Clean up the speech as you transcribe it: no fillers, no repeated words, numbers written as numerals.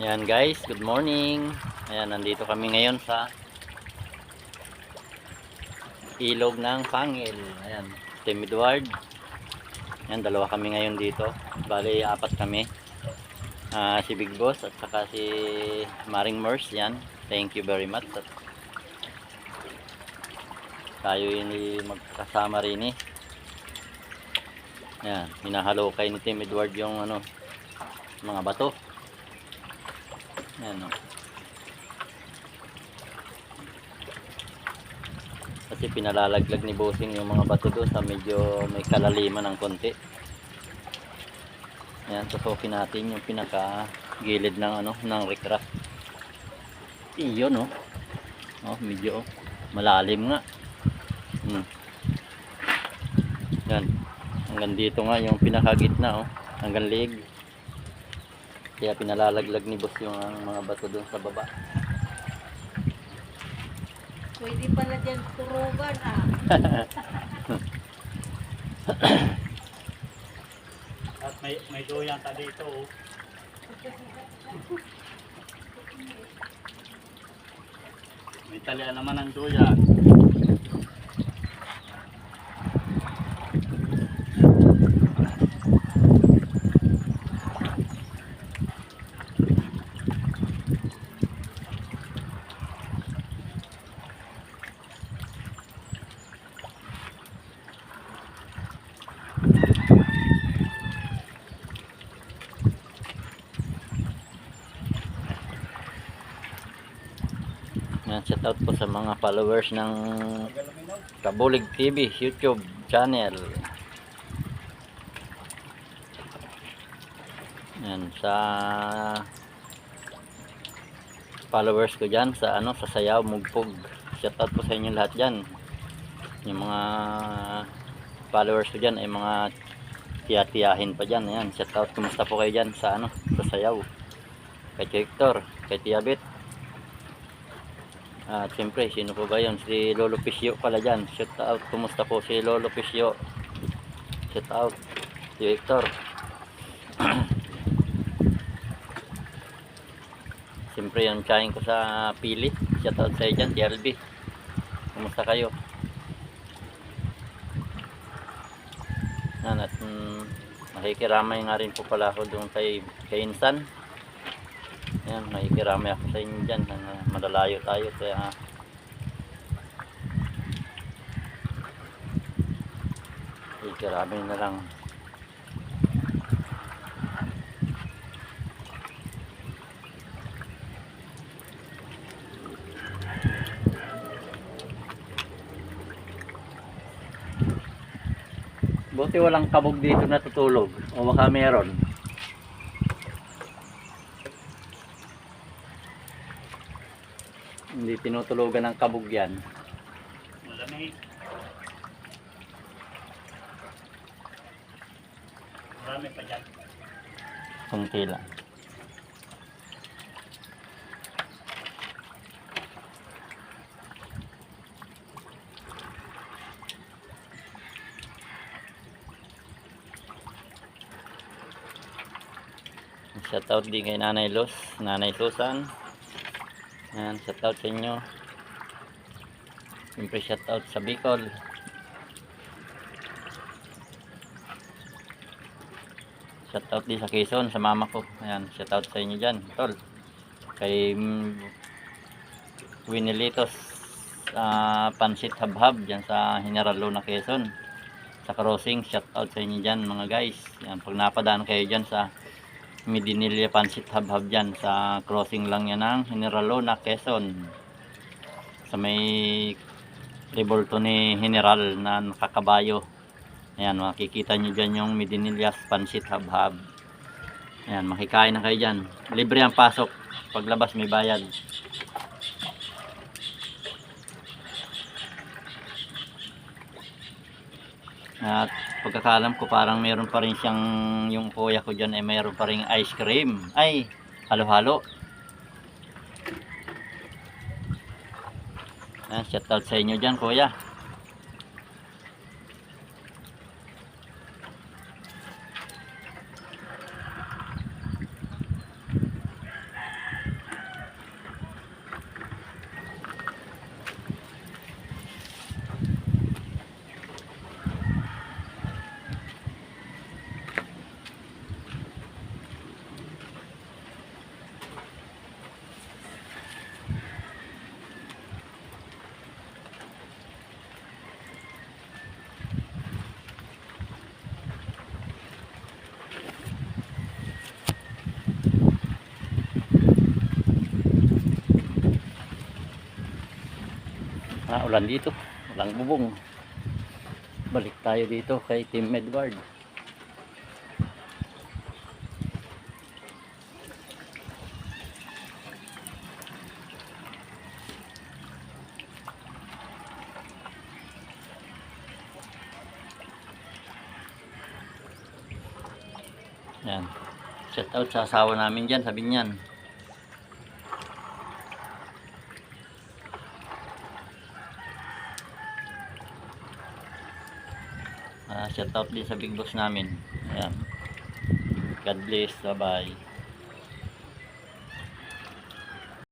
Ayan guys, good morning. Ayan, nandito kami ngayon sa ilog ng Pangil. Ayan, Team Edward. Ayan, dalawa kami ngayon dito. Bali, apat kami. Si Big Boss at saka si Maring Mers. Yan, thank you very much. At tayo ini magkasama rin eh. Ayan, hinahalukay ni Team Edward yung mga bato. Ayan, kasi pinalalaglag ni Bossing yung mga bato doon sa medyo may kalaliman ng konti. Ayan, tusukin natin yung pinaka gilid ng ng recraft. Iyon medyo malalim nga. Yan, hanggang dito nga yung pinakagitna hanggang leg. Kaya pinalalaglag ni Boss yung mga bato doon sa baba. Pwede pala dyan turugan At may doyan ta dito May talian naman ang doyan. Shout out po sa mga followers ng Kabulig TV YouTube channel. Yan, sa followers ko dyan sa sa Sayaw Mugpog. Shout out po sa inyo lahat dyan. Yung mga followers ko dyan ay mga tiya-tiyahin pa dyan. Ayan, shout out, kumusta po kayo dyan sa sa Sayaw, kay Hector, kay Tiabit. At siyempre, sino po ba yun? Si Lolo Pisyo pala dyan. Shout out, kumusta po si Lolo Pisyo? Shout out, si Hector. Siyempre, yung tsahin ko sa Pili. Shout out sa iyo dyan, TLB. Kumusta kayo? At makikiramay nga rin po pala ako doon kay Insan. Ayan, makikiramay ako sa inyo dyan. Malalayo tayo, kaya makikiramay na lang. Buti walang kabog dito natutulog, o baka meron. Hindi tinutulugan ng kabog yan. Malamig. Marami pa dyan. Kunti lang. Shoutout din kay Nanay Luz, Nanay Susan. Ayan, shoutout sa inyo. Siyempre shoutout sa Bicol. Shoutout din sa Quezon, sa mama ko. Ayan, shoutout sa inyo dyan, tol. Kay Winilitos Pansit Habhab dyan sa General Luna, Quezon. Sa crossing, shoutout sa inyo dyan mga guys. Ayan, pag napadaan kayo dyan sa Medinilla Pansit Habhab dyan, sa crossing lang yan ng General Luna, Quezon, sa may revolto ni General na nakakabayo. Ayan, makikita nyo dyan yung Medinilla Pansit Habhab. Ayan, makikain na kayo dyan. Libre ang pasok, paglabas may bayad. At pagkakalam ko parang meron pa rin siyang, yung kuya ko dyan ay meron pa rin ice cream. Ay, halo-halo. Shout out sa inyo dyan, kuya. Ulan dito, walang bubong. Balik tayo dito kay Team Edward. Yan. Shout out sa asawa namin dyan, sabi niyan. Shout out din sa big boss namin. Ayan. God bless. Bye bye.